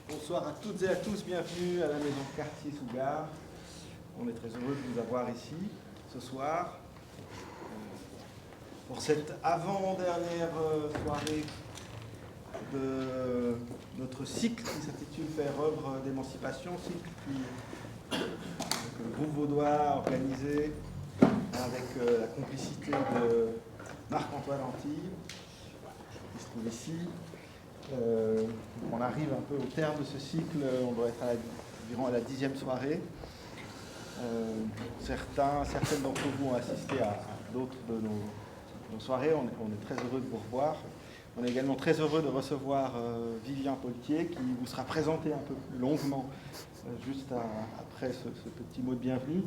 Bonsoir à toutes et à tous, bienvenue à la maison Cartier-sous-Gare. On est très heureux de vous avoir ici ce soir pour cette avant-dernière soirée de notre cycle qui s'intitule Faire œuvre d'émancipation, cycle que le groupe vaudois a organisé avec la complicité de Marc-Antoine Antille, qui se trouve ici. On arrive un peu au terme de ce cycle, on doit être environ à la 10e soirée. Certaines d'entre vous ont assisté à d'autres de nos soirées, on est très heureux de vous revoir. On est également très heureux de recevoir Vivien Paultier qui vous sera présenté un peu plus longuement juste après ce petit mot de bienvenue.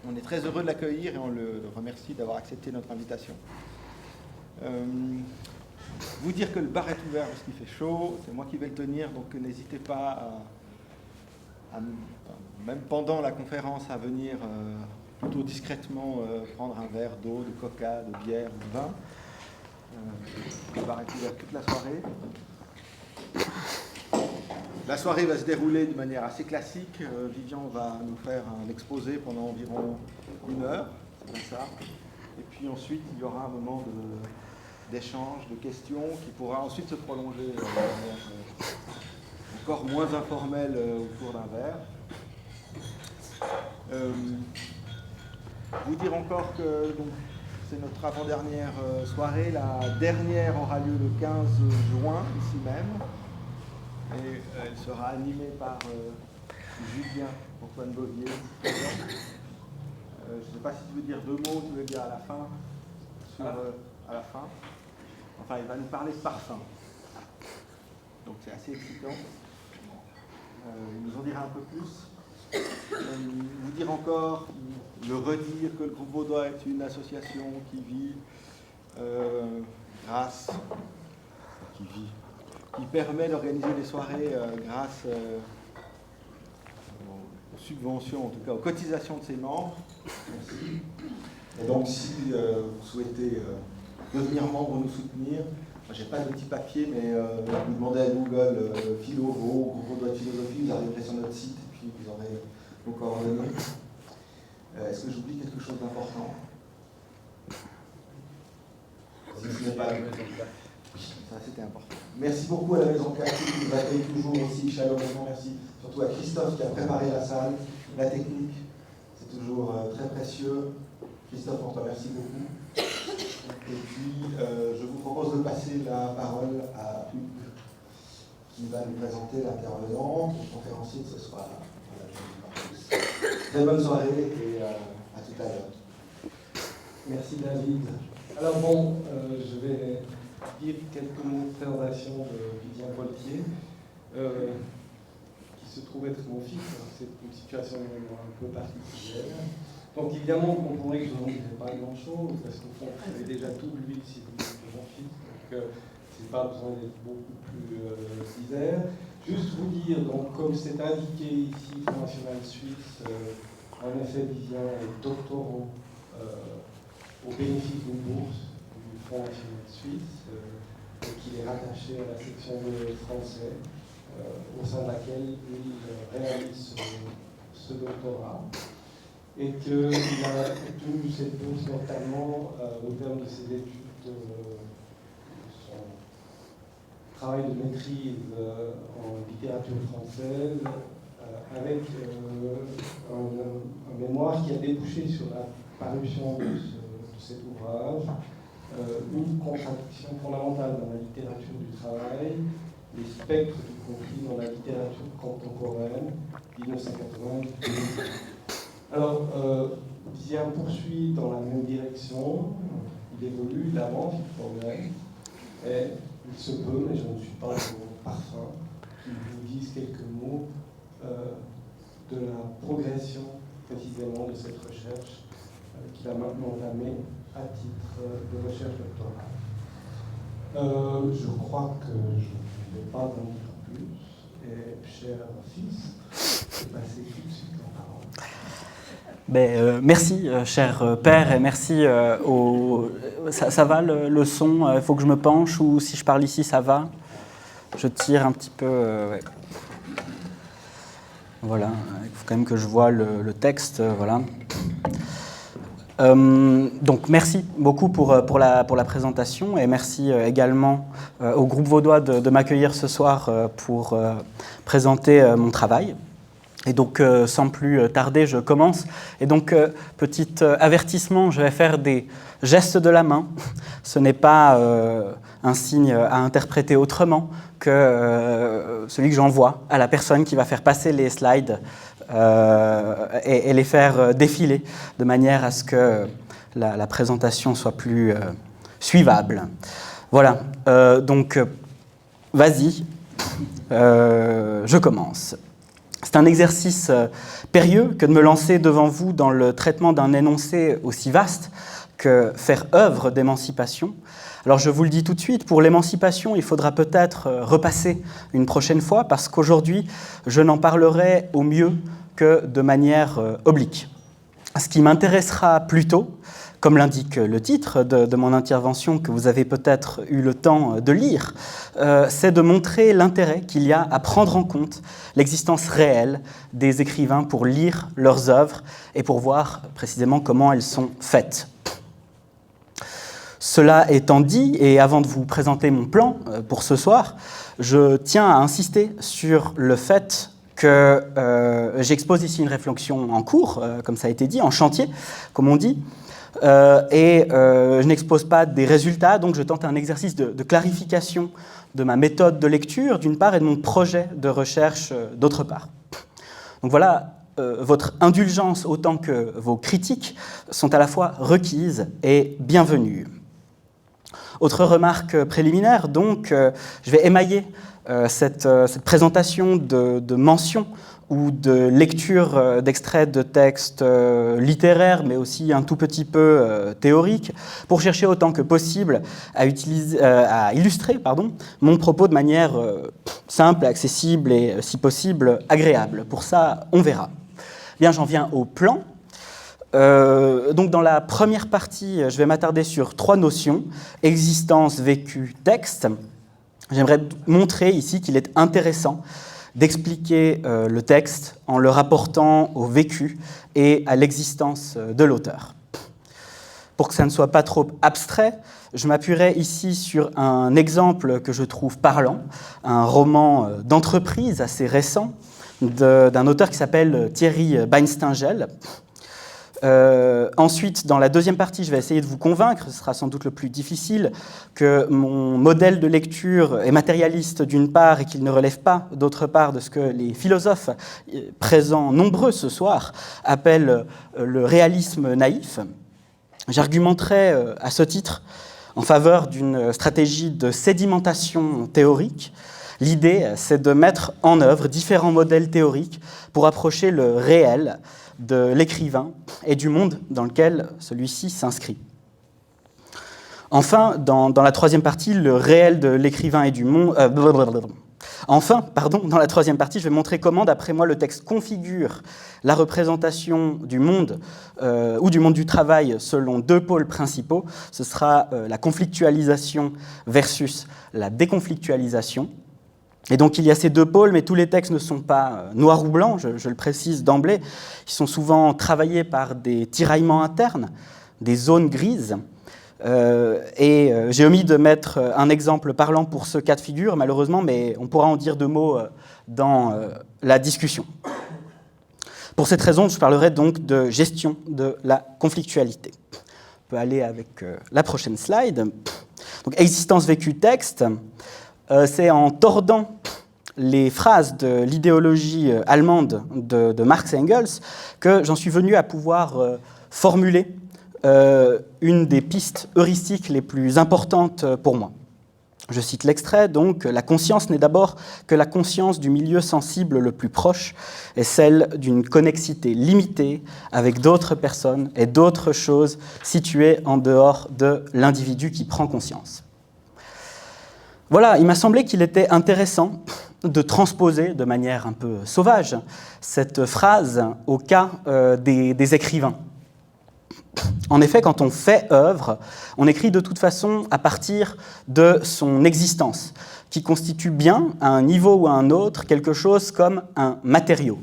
On est très heureux de l'accueillir et on le remercie d'avoir accepté notre invitation. Vous dire que le bar est ouvert parce qu'il fait chaud, c'est moi qui vais le tenir, donc n'hésitez pas même pendant la conférence à venir plutôt discrètement prendre un verre d'eau, de coca, de bière, de vin. Le bar est ouvert toute la soirée. La soirée va se dérouler de manière assez classique. Vivian va nous faire un exposé pendant environ 1 heure, c'est comme ça. Et puis ensuite, il y aura un moment d'échange, de questions, qui pourra ensuite se prolonger de manière encore moins informelle autour d'un verre. Vous dire encore que c'est notre avant-dernière soirée. La dernière aura lieu le 15 juin, ici même. Et elle sera animée par Julien Antoine Bovier. Je ne sais pas si tu veux dire 2 mots, tu veux dire à la fin. À la fin. Enfin, il va nous parler de parfum. Donc c'est assez excitant. Il nous en dira un peu plus. Vous dire encore, le redire que le groupe vaudois est une association qui permet d'organiser des soirées grâce aux subventions, en tout cas aux cotisations de ses membres. Merci. Et donc si vous souhaitez devenir membre ou nous soutenir, j'ai pas de petit papier, mais vous demandez à Google Philo, groupe vaudois de philosophie, vous arriverez sur notre site et puis vous aurez vos coordonnées. Est-ce que j'oublie quelque chose d'important? Si ce n'est pas ça, c'était important. Merci beaucoup à la Maison Cartier qui nous accueille toujours aussi chaleureusement. Merci surtout à Christophe qui a préparé la salle, la technique. C'est toujours très précieux. Christophe, on te remercie beaucoup. Et puis, je vous propose de passer la parole à Hugues, qui va nous présenter l'intervenant, le conférencier de ce soir. Très bonne soirée et à tout à l'heure. Merci David. Alors bon, je vais dire quelques mots de présentation de Vivien Paultier, qui se trouve être mon fils. C'est une situation un peu particulière. Donc évidemment, vous comprendrez que je ne dirai pas grand-chose, parce qu'au fond, vous avez déjà tout lu si vous dites que mon fils, donc c'est pas besoin d'être beaucoup plus disert. Juste vous dire, donc, comme c'est indiqué ici, Fonds national suisse, en effet, Vivien est doctorant au bénéfice d'une bourse du Fonds national suisse, et qu'il est rattaché à la section de français, au sein de laquelle il réalise ce doctorat. Et qu'il a obtenu cette bourse notamment au terme de ses études, son travail de maîtrise en littérature française, avec un mémoire qui a débouché sur la parution de cet ouvrage, une contradiction fondamentale dans la littérature du travail, les spectres du conflit dans la littérature contemporaine, 1980-2000. Alors, Vivien poursuit dans la même direction, il évolue, il avance, il progresse, et il se peut, mais je ne suis pas au parfum, qu'il vous dise quelques mots de la progression précisément de cette recherche qu'il a maintenant entamée à titre de recherche doctorale. Je crois que je ne vais pas en dire plus, et cher fils, je vais passer tout de suite en parole. Merci, cher père, et merci Ça va le son? Il faut que je me penche ou si je parle ici, ça va? Je tire un petit peu. Ouais. Voilà, il faut quand même que je vois le texte, voilà. Donc merci beaucoup pour la présentation et merci également au groupe vaudois de m'accueillir ce soir pour présenter mon travail. Et donc sans plus tarder, je commence. Et donc petit avertissement, je vais faire des gestes de la main. Ce n'est pas un signe à interpréter autrement que celui que j'envoie à la personne qui va faire passer les slides et les faire défiler de manière à ce que la présentation soit plus suivable. Voilà, donc vas-y, je commence. C'est un exercice périlleux que de me lancer devant vous dans le traitement d'un énoncé aussi vaste que faire œuvre d'émancipation. Alors je vous le dis tout de suite, pour l'émancipation, il faudra peut-être repasser une prochaine fois parce qu'aujourd'hui, je n'en parlerai au mieux que de manière oblique. Ce qui m'intéressera plutôt, comme l'indique le titre de mon intervention que vous avez peut-être eu le temps de lire, c'est de montrer l'intérêt qu'il y a à prendre en compte l'existence réelle des écrivains pour lire leurs œuvres et pour voir précisément comment elles sont faites. Cela étant dit, et avant de vous présenter mon plan pour ce soir, je tiens à insister sur le fait que j'expose ici une réflexion en cours, comme ça a été dit, en chantier, comme on dit, et je n'expose pas des résultats, donc je tente un exercice de clarification de ma méthode de lecture, d'une part, et de mon projet de recherche, d'autre part. Donc voilà, votre indulgence autant que vos critiques sont à la fois requises et bienvenues. Autre remarque préliminaire, donc, je vais émailler cette présentation de mentions ou de lecture d'extraits de textes littéraires, mais aussi un tout petit peu théoriques, pour chercher autant que possible à illustrer mon propos de manière simple, accessible et, si possible, agréable. Pour ça, on verra. Bien, j'en viens au plan. Donc dans la première partie, je vais m'attarder sur 3 notions, existence, vécu, texte. J'aimerais montrer ici qu'il est intéressant d'expliquer le texte en le rapportant au vécu et à l'existence de l'auteur. Pour que ça ne soit pas trop abstrait, je m'appuierai ici sur un exemple que je trouve parlant, un roman d'entreprise assez récent d'un auteur qui s'appelle Thierry Beinsteingel. Ensuite, dans la deuxième partie, je vais essayer de vous convaincre, ce sera sans doute le plus difficile, que mon modèle de lecture est matérialiste d'une part et qu'il ne relève pas d'autre part de ce que les philosophes présents nombreux ce soir appellent le réalisme naïf. J'argumenterai à ce titre en faveur d'une stratégie de sédimentation théorique. L'idée, c'est de mettre en œuvre différents modèles théoriques pour approcher le réel de l'écrivain et du monde dans lequel celui-ci s'inscrit. Enfin, dans la troisième partie, le réel de l'écrivain et du monde... dans la troisième partie, je vais montrer comment, d'après moi, le texte configure la représentation du monde ou du monde du travail selon 2 pôles principaux. Ce sera la conflictualisation versus la déconflictualisation. Et donc il y a ces 2 pôles, mais tous les textes ne sont pas noirs ou blancs, je le précise d'emblée. Ils sont souvent travaillés par des tiraillements internes, des zones grises. J'ai omis de mettre un exemple parlant pour ce cas de figure, malheureusement, mais on pourra en dire 2 mots dans la discussion. Pour cette raison, je parlerai donc de gestion de la conflictualité. On peut aller avec la prochaine slide. Donc, existence vécue texte. C'est en tordant les phrases de l'idéologie allemande de Marx et Engels que j'en suis venu à pouvoir formuler une des pistes heuristiques les plus importantes pour moi. Je cite l'extrait, donc, « La conscience n'est d'abord que la conscience du milieu sensible le plus proche et celle d'une connexité limitée avec d'autres personnes et d'autres choses situées en dehors de l'individu qui prend conscience. » Voilà, il m'a semblé qu'il était intéressant de transposer de manière un peu sauvage cette phrase au cas des écrivains. En effet, quand on fait œuvre, on écrit de toute façon à partir de son existence, qui constitue bien, à un niveau ou à un autre, quelque chose comme un matériau.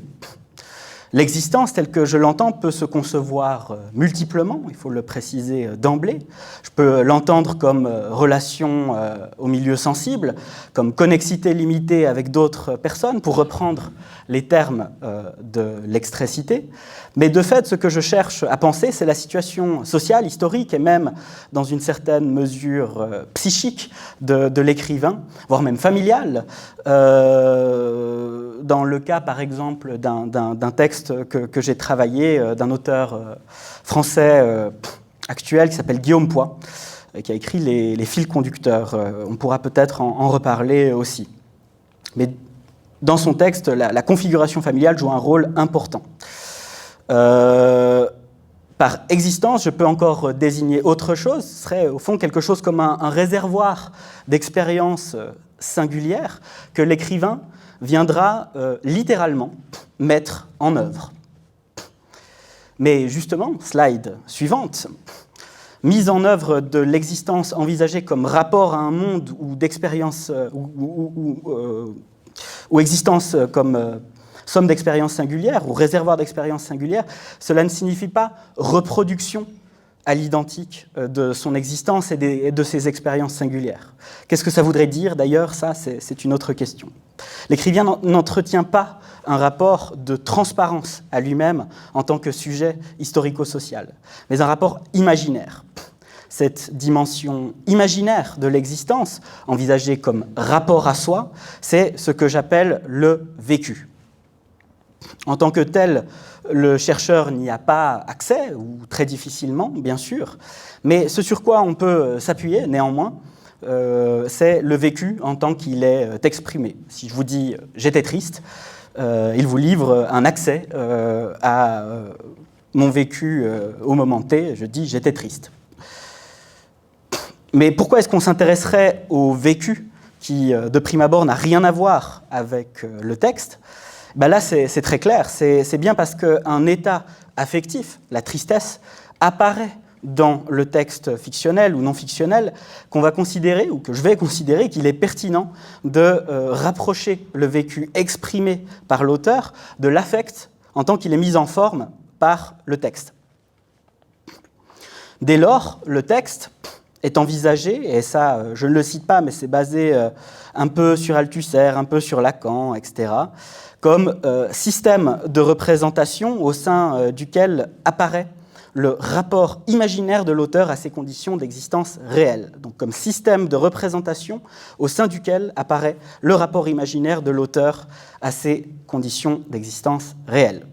L'existence, telle que je l'entends, peut se concevoir multiplement, il faut le préciser d'emblée. Je peux l'entendre comme relation au milieu sensible, comme connexité limitée avec d'autres personnes, pour reprendre les termes de l'extrait-cité. Mais de fait, ce que je cherche à penser, c'est la situation sociale, historique et même, dans une certaine mesure psychique de l'écrivain, voire même familiale. Dans le cas, par exemple, d'un texte que j'ai travaillé, d'un auteur français actuel qui s'appelle Guillaume Poix, qui a écrit les fils conducteurs. On pourra peut-être en reparler aussi. Mais dans son texte, la configuration familiale joue un rôle important. Par existence, je peux encore désigner autre chose. Ce serait au fond quelque chose comme un réservoir d'expériences singulières que l'écrivain viendra littéralement mettre en œuvre. Mais justement, slide suivante, mise en œuvre de l'existence envisagée comme rapport à un monde ou d'expérience ou existence comme somme d'expériences singulières ou réservoir d'expériences singulières, cela ne signifie pas reproduction à l'identique de son existence et de ses expériences singulières. Qu'est-ce que ça voudrait dire d'ailleurs? Ça, c'est une autre question. L'écrivain n'entretient pas un rapport de transparence à lui-même en tant que sujet historico-social, mais un rapport imaginaire. Cette dimension imaginaire de l'existence, envisagée comme rapport à soi, c'est ce que j'appelle le vécu. En tant que tel, le chercheur n'y a pas accès, ou très difficilement, bien sûr, mais ce sur quoi on peut s'appuyer, néanmoins, c'est le vécu en tant qu'il est exprimé. Si je vous dis « j'étais triste », il vous livre un accès à mon vécu au moment T, je dis « j'étais triste ». Mais pourquoi est-ce qu'on s'intéresserait au vécu qui, de prime abord, n'a rien à voir avec le texte? Ben là, c'est très clair. C'est bien parce qu'un état affectif, la tristesse, apparaît dans le texte fictionnel ou non fictionnel qu'on va considérer, ou que je vais considérer, qu'il est pertinent de rapprocher le vécu exprimé par l'auteur de l'affect en tant qu'il est mis en forme par le texte. Dès lors, le texte est envisagé, et ça, je ne le cite pas, mais c'est basé un peu sur Althusser, un peu sur Lacan, etc., comme système de représentation au sein duquel apparaît le rapport imaginaire de l'auteur à ses conditions d'existence réelle. Donc comme système de représentation au sein duquel apparaît le rapport imaginaire de l'auteur à ses conditions d'existence réelle.